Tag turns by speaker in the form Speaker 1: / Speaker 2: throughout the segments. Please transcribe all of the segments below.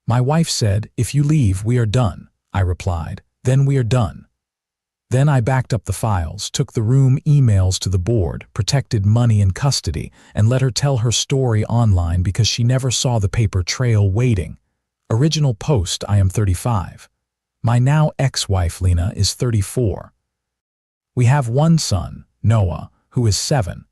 Speaker 1: My wife said, "If you leave, we are done." I replied, "Then we are done." Then I backed up the files, took the room emails to the board, protected money and custody, and let her tell her story online because she never saw the paper trail waiting. Original post: I am 35. My now ex-wife Lena is 34. We have one son, Noah, who is 7.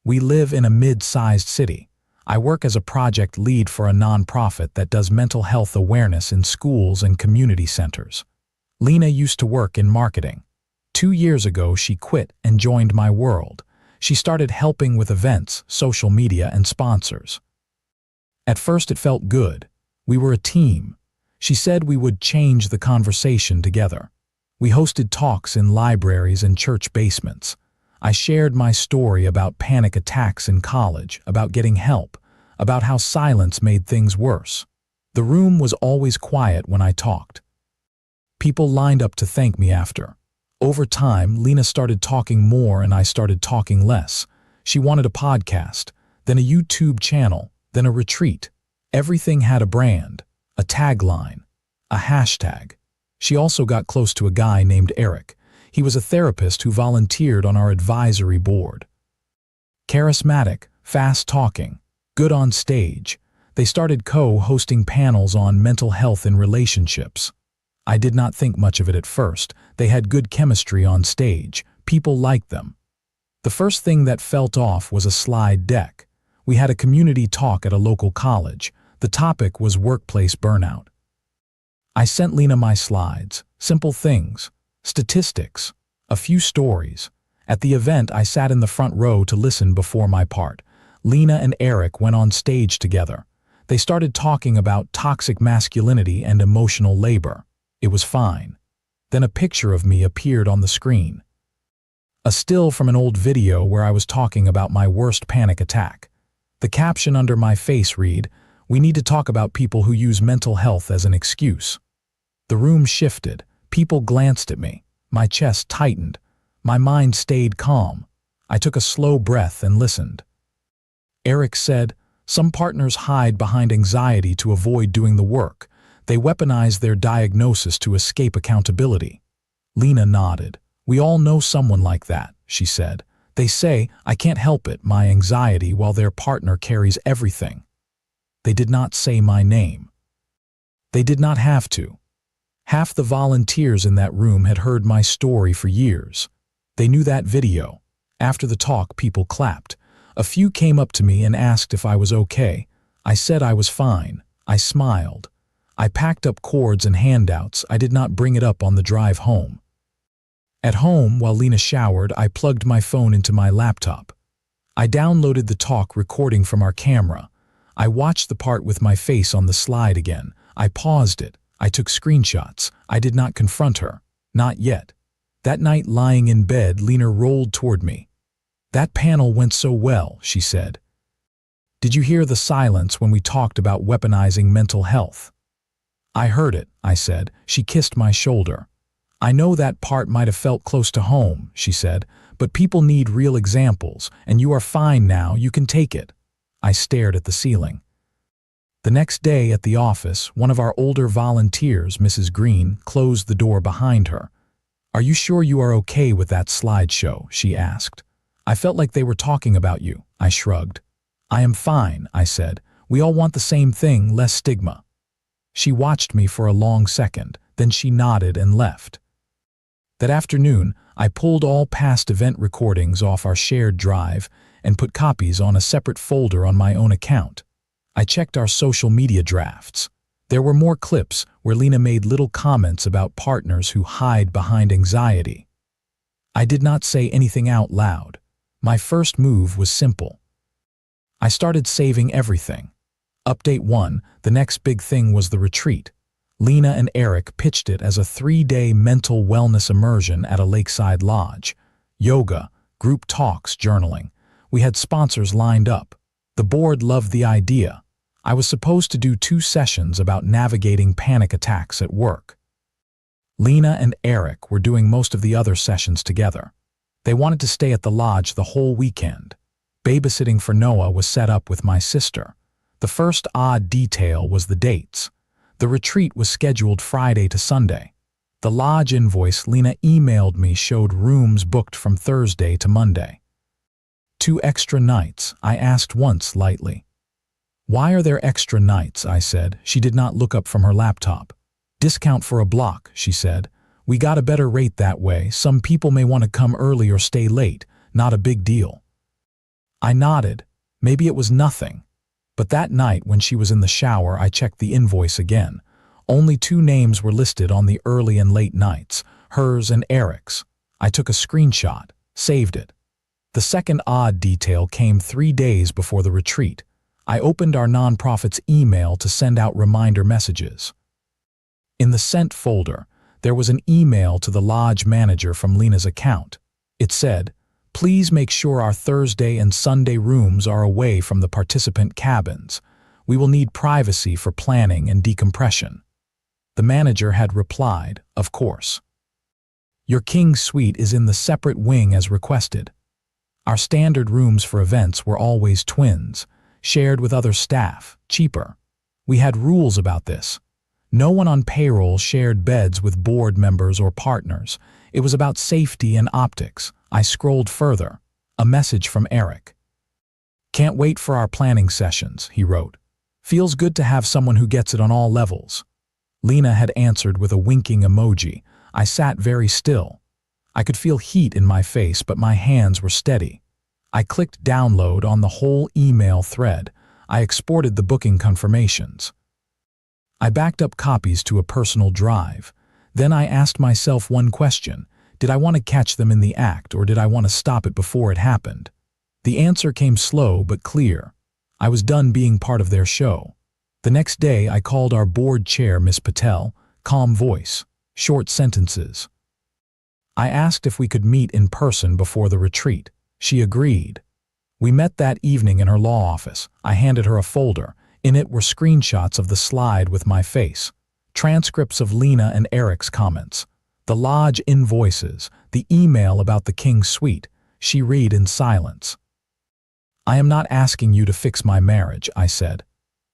Speaker 1: We live in a mid-sized city. I work as a project lead for a nonprofit that does mental health awareness in schools and community centers. Lena used to work in marketing. 2 years ago, she quit and joined my world. She started helping with events, social media, and sponsors. At first, it felt good. We were a team. She said we would change the conversation together. We hosted talks in libraries and church basements. I shared my story about panic attacks in college, about getting help, about how silence made things worse. The room was always quiet when I talked. People lined up to thank me after. Over time, Lena started talking more and I started talking less. She wanted a podcast, then a YouTube channel, then a retreat. Everything had a brand, a tagline, a hashtag. She also got close to a guy named Eric. He was a therapist who volunteered on our advisory board. Charismatic, fast-talking, good on stage. They started co-hosting panels on mental health in relationships. I did not think much of it at first. They had good chemistry on stage. People liked them. The first thing that felt off was a slide deck. We had a community talk at a local college. The topic was workplace burnout. I sent Lena my slides, simple things, statistics, a few stories. At the event, I sat in the front row to listen before my part. Lena and Eric went on stage together. They started talking about toxic masculinity and emotional labor. It was fine. Then a picture of me appeared on the screen. A still from an old video where I was talking about my worst panic attack. The caption under my face read, "We need to talk about people who use mental health as an excuse." The room shifted. People glanced at me. My chest tightened. My mind stayed calm. I took a slow breath and listened. Eric said, "Some partners hide behind anxiety to avoid doing the work. They weaponize their diagnosis to escape accountability." Lena nodded. "We all know someone like that," she said. "They say, 'I can't help it, my anxiety,' while their partner carries everything." They did not say my name. They did not have to. Half the volunteers in that room had heard my story for years. They knew that video. After the talk, people clapped. A few came up to me and asked if I was okay. I said I was fine. I smiled. I packed up cords and handouts. I did not bring it up on the drive home. At home, while Lena showered, I plugged my phone into my laptop. I downloaded the talk recording from our camera. I watched the part with my face on the slide again. I paused it. I took screenshots. I did not confront her. Not yet. That night, lying in bed, Lena rolled toward me. "That panel went so well," she said. "Did you hear the silence when we talked about weaponizing mental health?" "I heard it," I said. She kissed my shoulder. "I know that part might have felt close to home," she said, "but people need real examples, and you are fine now, you can take it." I stared at the ceiling. The next day at the office, one of our older volunteers, Mrs. Green, closed the door behind her. "Are you sure you are okay with that slideshow?" she asked. "I felt like they were talking about you." I shrugged. "I am fine," I said. "We all want the same thing, less stigma." She watched me for a long second, then she nodded and left. That afternoon, I pulled all past event recordings off our shared drive and put copies on a separate folder on my own account. I checked our social media drafts. There were more clips where Lena made little comments about partners who hide behind anxiety. I did not say anything out loud. My first move was simple. I started saving everything. Update 1, the next big thing was the retreat. Lena and Eric pitched it as a 3-day mental wellness immersion at a lakeside lodge. Yoga, group talks, journaling. We had sponsors lined up. The board loved the idea. I was supposed to do 2 sessions about navigating panic attacks at work. Lena and Eric were doing most of the other sessions together. They wanted to stay at the lodge the whole weekend. Babysitting for Noah was set up with my sister. The first odd detail was the dates. The retreat was scheduled Friday to Sunday. The lodge invoice Lena emailed me showed rooms booked from Thursday to Monday. 2 extra nights, I asked once lightly. Why are there extra nights, I said. She did not look up from her laptop. Discount for a block, she said. We got a better rate that way. Some people may want to come early or stay late. Not a big deal. I nodded. Maybe it was nothing. But that night when she was in the shower, I checked the invoice again. Only 2 names were listed on the early and late nights, hers and Eric's. I took a screenshot, saved it. The second odd detail came 3 days before the retreat. I opened our nonprofit's email to send out reminder messages. In the sent folder, there was an email to the lodge manager from Lena's account. It said, "Please make sure our Thursday and Sunday rooms are away from the participant cabins. We will need privacy for planning and decompression." The manager had replied, "Of course. Your King Suite is in the separate wing as requested." Our standard rooms for events were always twins, shared with other staff, cheaper. We had rules about this. No one on payroll shared beds with board members or partners. It was about safety and optics. I scrolled further. A message from Eric. "Can't wait for our planning sessions," he wrote. "Feels good to have someone who gets it on all levels." Lena had answered with a winking emoji. I sat very still. I could feel heat in my face, but my hands were steady. I clicked download on the whole email thread. I exported the booking confirmations. I backed up copies to a personal drive. Then I asked myself one question. Did I want to catch them in the act, or did I want to stop it before it happened? The answer came slow but clear. I was done being part of their show. The next day I called our board chair, Miss Patel, calm voice, short sentences. I asked if we could meet in person before the retreat. She agreed. We met that evening in her law office. I handed her a folder. In it were screenshots of the slide with my face, transcripts of Lena and Eric's comments, the lodge invoices, the email about the King Suite. She read in silence. "I am not asking you to fix my marriage," I said.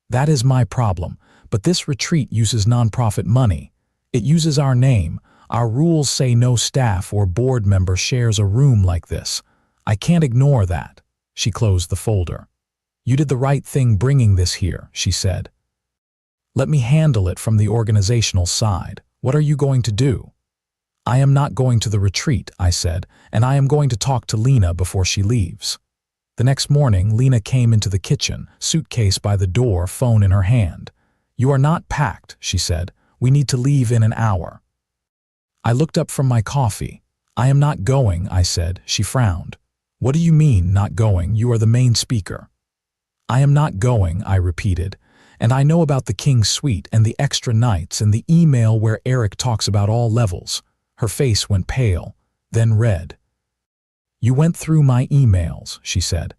Speaker 1: "That is my problem, but this retreat uses nonprofit money. It uses our name. Our rules say no staff or board member shares a room like this. I can't ignore that." She closed the folder. "You did the right thing bringing this here," she said. "Let me handle it from the organizational side. What are you going to do?" "I am not going to the retreat," I said, "and I am going to talk to Lena before she leaves." The next morning, Lena came into the kitchen, suitcase by the door, phone in her hand. "You are not packed," she said. "We need to leave in an hour." I looked up from my coffee. "I am not going," I said. She frowned. "What do you mean, not going? You are the main speaker." "I am not going," I repeated, "and I know about the King Suite and the extra nights and the email where Eric talks about all levels." Her face went pale, then red. "You went through my emails," she said.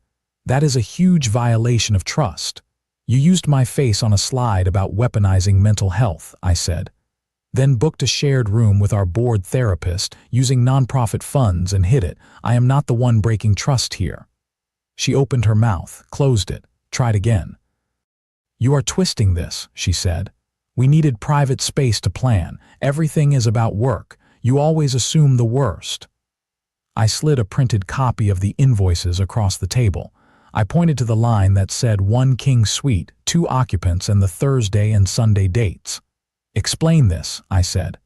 Speaker 1: "That is a huge violation of trust. You used my face on a slide about weaponizing mental health," I said. "Then booked a shared room with our board therapist using nonprofit funds and hid it. I am not the one breaking trust here." She opened her mouth, closed it, tried again. "You are twisting this," she said. "We needed private space to plan. Everything is about work. You always assume the worst." I slid a printed copy of the invoices across the table. I pointed to the line that said 1 King Suite, 2 occupants, and the Thursday and Sunday dates. "Explain this," I said.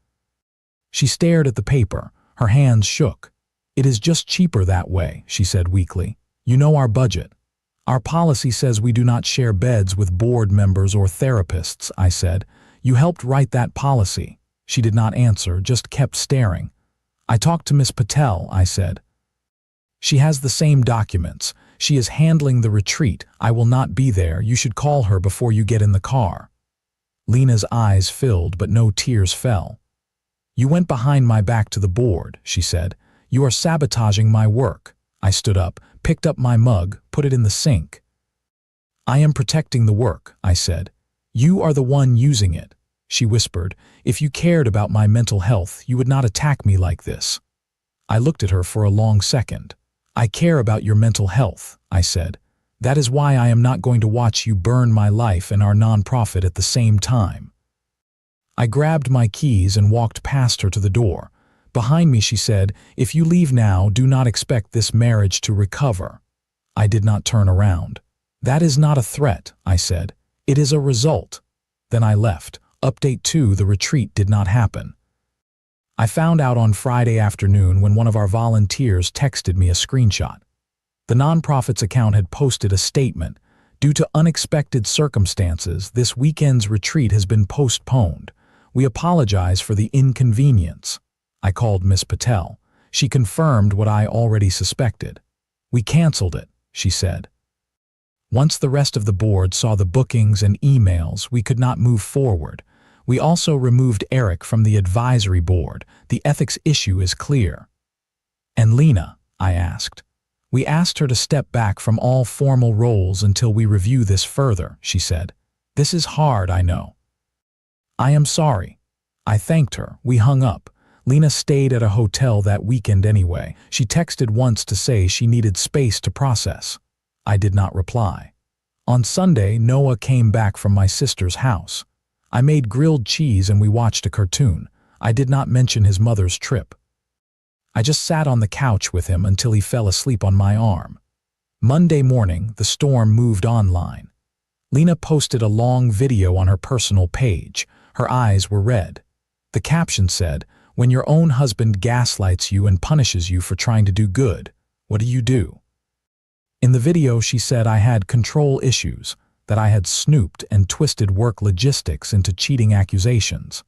Speaker 1: She stared at the paper. Her hands shook. "It is just cheaper that way," she said weakly. "You know our budget. Our policy says we do not share beds with board members or therapists," I said. "You helped write that policy." She did not answer, just kept staring. "I talked to Miss Patel," I said. "She has the same documents. She is handling the retreat. I will not be there. You should call her before you get in the car." Lena's eyes filled, but no tears fell. "You went behind my back to the board," she said. "You are sabotaging my work." I stood up, picked up my mug, put it in the sink. "I am protecting the work," I said. "You are the one using it." She whispered, "If you cared about my mental health, you would not attack me like this." I looked at her for a long second. "I care about your mental health," I said. "That is why I am not going to watch you burn my life and our nonprofit at the same time." I grabbed my keys and walked past her to the door. Behind me, she said, "If you leave now, do not expect this marriage to recover." I did not turn around. "That is not a threat," I said. "It is a result." Then I left. Update 2: the retreat did not happen. I found out on Friday afternoon when one of our volunteers texted me a screenshot. The nonprofit's account had posted a statement. "Due to unexpected circumstances, this weekend's retreat has been postponed. We apologize for the inconvenience." I called Miss Patel. She confirmed what I already suspected. "We canceled it," she said. Once the rest of the board saw the bookings and emails, we could not move forward. We also removed Eric from the advisory board. The ethics issue is clear. "And Lena?" I asked. "We asked her to step back from all formal roles until we review this further," she said. "This is hard, I know." "I am sorry." I thanked her. We hung up. Lena stayed at a hotel that weekend anyway. She texted once to say she needed space to process. I did not reply. On Sunday, Noah came back from my sister's house. I made grilled cheese and we watched a cartoon. I did not mention his mother's trip. I just sat on the couch with him until he fell asleep on my arm. Monday morning, the storm moved online. Lena posted a long video on her personal page. Her eyes were red. The caption said, "When your own husband gaslights you and punishes you for trying to do good, what do you do?" In the video, she said I had control issues, that I had snooped and twisted work logistics into cheating accusations.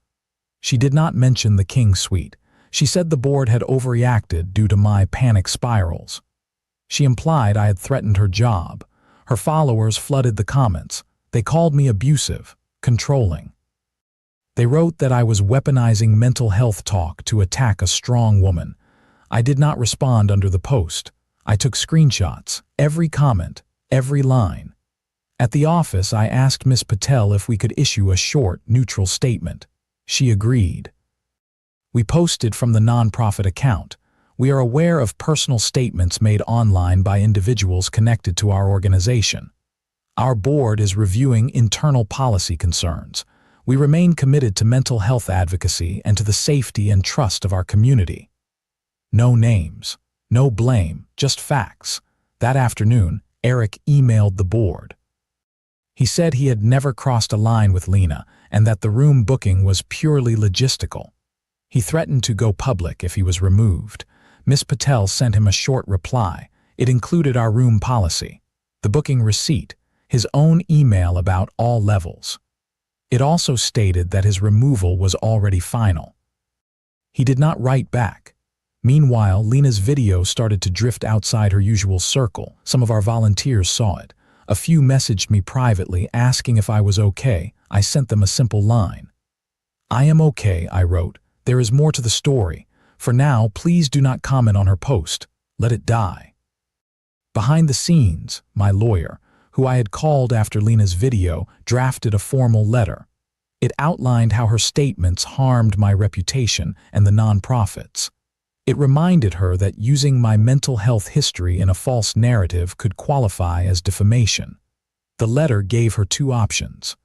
Speaker 1: She did not mention the King Suite. She said the board had overreacted due to my panic spirals. She implied I had threatened her job. Her followers flooded the comments. They called me abusive, controlling. They wrote that I was weaponizing mental health talk to attack a strong woman. I did not respond under the post. I took screenshots, every comment, every line. At the office, I asked Miss Patel if we could issue a short, neutral statement. She agreed. We posted from the nonprofit account. We are aware of personal statements made online by individuals connected to our organization. Our board is reviewing internal policy concerns. We remain committed to mental health advocacy and to the safety and trust of our community. No names, no blame, just facts. That afternoon, Eric emailed the board. He said he had never crossed a line with Lena and that the room booking was purely logistical. He threatened to go public if he was removed. Miss Patel sent him a short reply. It included our room policy, the booking receipt, his own email about all levels. It also stated that his removal was already final. He did not write back. Meanwhile, Lena's video started to drift outside her usual circle. Some of our volunteers saw it. A few messaged me privately asking if I was okay. I sent them a simple line. "I am okay," I wrote. "There is more to the story. For now, please do not comment on her post. Let it die." Behind the scenes, my lawyer, who I had called after Lena's video, drafted a formal letter. It outlined how her statements harmed my reputation and the nonprofits. It reminded her that using my mental health history in a false narrative could qualify as defamation. The letter gave her two options: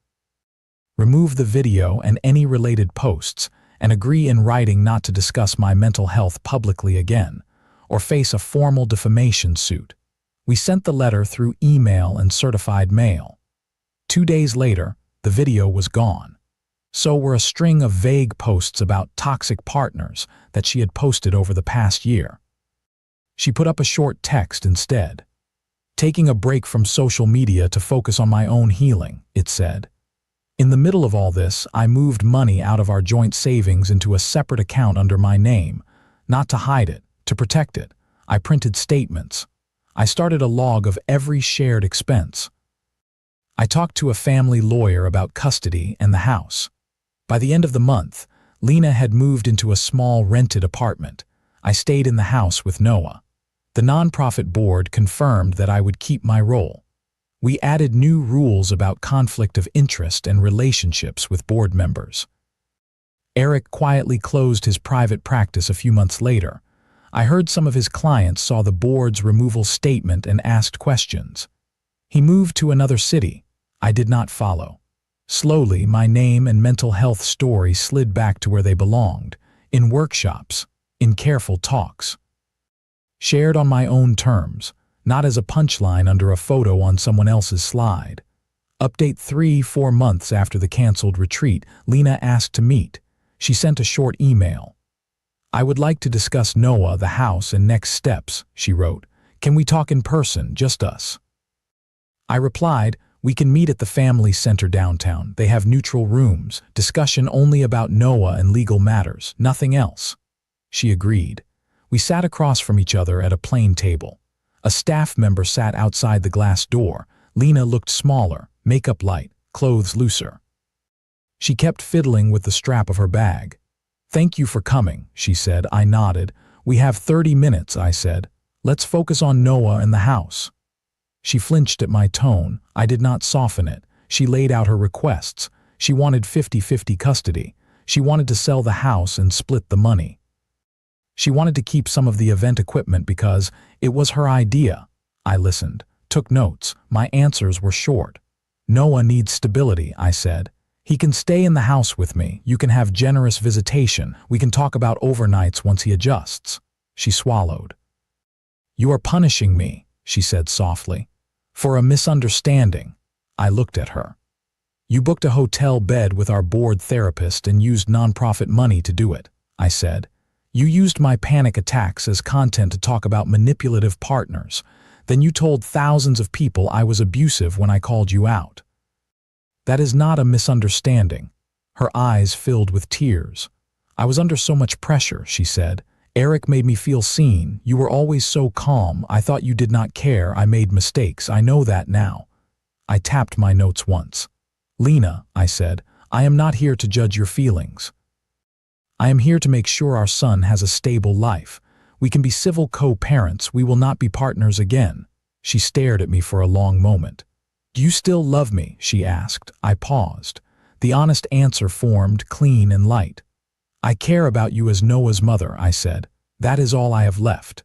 Speaker 1: remove the video and any related posts, and agree in writing not to discuss my mental health publicly again, or face a formal defamation suit. We sent the letter through email and certified mail. 2 days later, the video was gone. So were a string of vague posts about toxic partners that she had posted over the past year. She put up a short text instead. "Taking a break from social media to focus on my own healing," it said. In the middle of all this, I moved money out of our joint savings into a separate account under my name, not to hide it, to protect it. I printed statements. I started a log of every shared expense. I talked to a family lawyer about custody and the house. By the end of the month, Lena had moved into a small rented apartment. I stayed in the house with Noah. The nonprofit board confirmed that I would keep my role. We added new rules about conflict of interest and relationships with board members. Eric quietly closed his private practice a few months later. I heard some of his clients saw the board's removal statement and asked questions. He moved to another city. I did not follow. Slowly, my name and mental health story slid back to where they belonged, in workshops, in careful talks. Shared on my own terms, not as a punchline under a photo on someone else's slide. Update 3-4 months after the canceled retreat, Lena asked to meet. She sent a short email. "I would like to discuss Noah, the house, and next steps," she wrote. "Can we talk in person, just us?" I replied, "We can meet at the family center downtown. They have neutral rooms, discussion only about Noah and legal matters, nothing else." She agreed. We sat across from each other at a plain table. A staff member sat outside the glass door. Lena looked smaller, makeup light, clothes looser. She kept fiddling with the strap of her bag. "Thank you for coming," she said. I nodded. "We have 30 minutes, I said. "Let's focus on Noah and the house." She flinched at my tone. I did not soften it. She laid out her requests. She wanted 50-50 custody. She wanted to sell the house and split the money. She wanted to keep some of the event equipment because it was her idea. I listened, took notes. My answers were short. "Noah needs stability," I said. "He can stay in the house with me. You can have generous visitation. We can talk about overnights once he adjusts." She swallowed. "You are punishing me," she said softly, "for a misunderstanding." I looked at her. "You booked a hotel bed with our board therapist and used nonprofit money to do it," I said. "You used my panic attacks as content to talk about manipulative partners. Then you told thousands of people I was abusive when I called you out." "That is not a misunderstanding." Her eyes filled with tears. "I was under so much pressure," she said. "Eric made me feel seen. You were always so calm. I thought you did not care. I made mistakes. I know that now." I tapped my notes once. "Lena," I said, "I am not here to judge your feelings. I am here to make sure our son has a stable life. We can be civil co-parents. We will not be partners again." She stared at me for a long moment. "Do you still love me?" she asked. I paused. The honest answer formed, clean and light. "I care about you as Noah's mother," I said. "That is all I have left."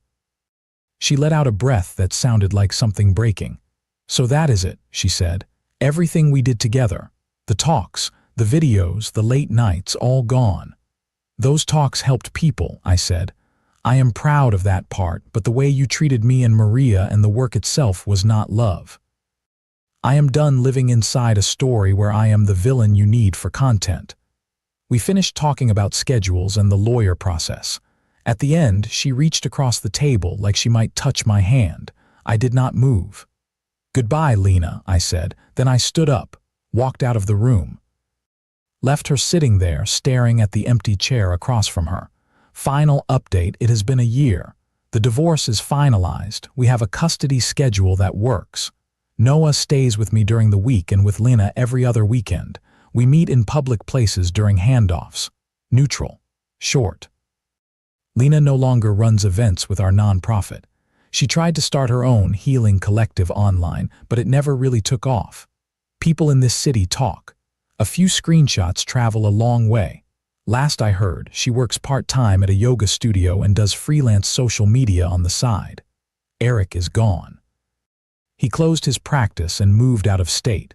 Speaker 1: She let out a breath that sounded like something breaking. "So that is it," she said. "Everything we did together. The talks, the videos, the late nights, all gone." "Those talks helped people," I said. "I am proud of that part, but the way you treated me and Maria and the work itself was not love. I am done living inside a story where I am the villain you need for content." We finished talking about schedules and the lawyer process. At the end, she reached across the table like she might touch my hand. I did not move. "Goodbye, Lena," I said. Then I stood up, walked out of the room. Left her sitting there, staring at the empty chair across from her. Final update: it has been a year. The divorce is finalized. We have a custody schedule that works. Noah stays with me during the week and with Lena every other weekend. We meet in public places during handoffs. Neutral. Short. Lena no longer runs events with our nonprofit. She tried to start her own healing collective online, but it never really took off. People in this city talk. A few screenshots travel a long way. Last I heard, she works part-time at a yoga studio and does freelance social media on the side. Eric is gone. He closed his practice and moved out of state.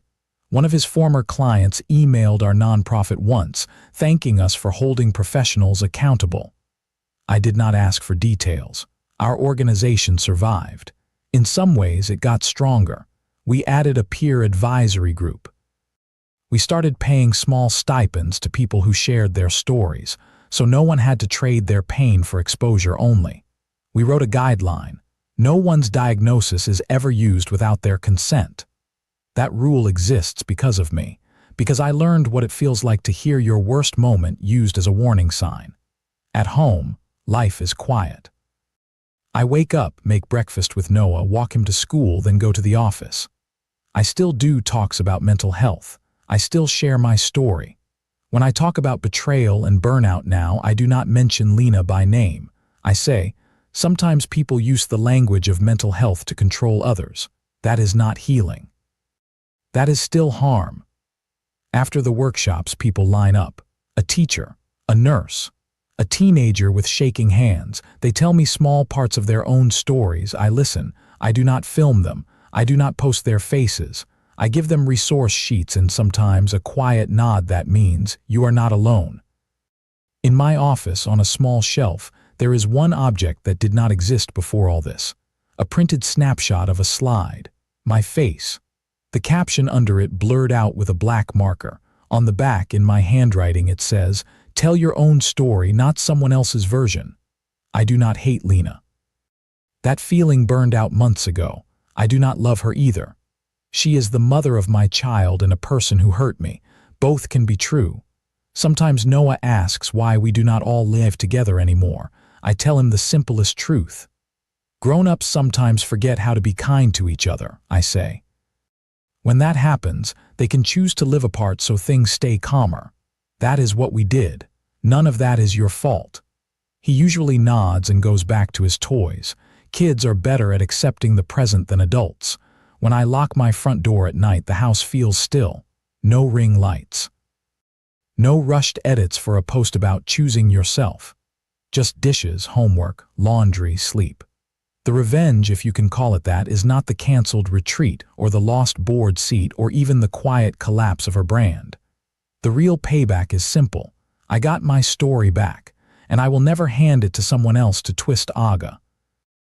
Speaker 1: One of his former clients emailed our nonprofit once, thanking us for holding professionals accountable. I did not ask for details. Our organization survived. In some ways, it got stronger. We added a peer advisory group. We started paying small stipends to people who shared their stories, so no one had to trade their pain for exposure only. We wrote a guideline. No one's diagnosis is ever used without their consent. That rule exists because of me, because I learned what it feels like to hear your worst moment used as a warning sign. At home, life is quiet. I wake up, make breakfast with Noah, walk him to school, then go to the office. I still do talks about mental health. I still share my story. When I talk about betrayal and burnout now, I do not mention Lena by name. I say, sometimes people use the language of mental health to control others. That is not healing. That is still harm. After the workshops, people line up. A teacher, a nurse, a teenager with shaking hands. They tell me small parts of their own stories. I listen. I do not film them. I do not post their faces. I give them resource sheets and sometimes a quiet nod that means you are not alone. In my office, on a small shelf, there is one object that did not exist before all this. A printed snapshot of a slide. My face. The caption under it blurred out with a black marker. On the back, in my handwriting, it says, "Tell your own story, not someone else's version." I do not hate Lena. That feeling burned out months ago. I do not love her either. She is the mother of my child and a person who hurt me. Both can be true. Sometimes Noah asks why we do not all live together anymore. I tell him the simplest truth. Grown-ups sometimes forget how to be kind to each other, I say. When that happens, they can choose to live apart so things stay calmer. That is what we did. None of that is your fault. He usually nods and goes back to his toys. Kids are better at accepting the present than adults. When I lock my front door at night, the house feels still. No ring lights. No rushed edits for a post about choosing yourself. Just dishes, homework, laundry, sleep. The revenge, if you can call it that, is not the canceled retreat or the lost board seat or even the quiet collapse of her brand. The real payback is simple. I got my story back, and I will never hand it to someone else to twist Aga.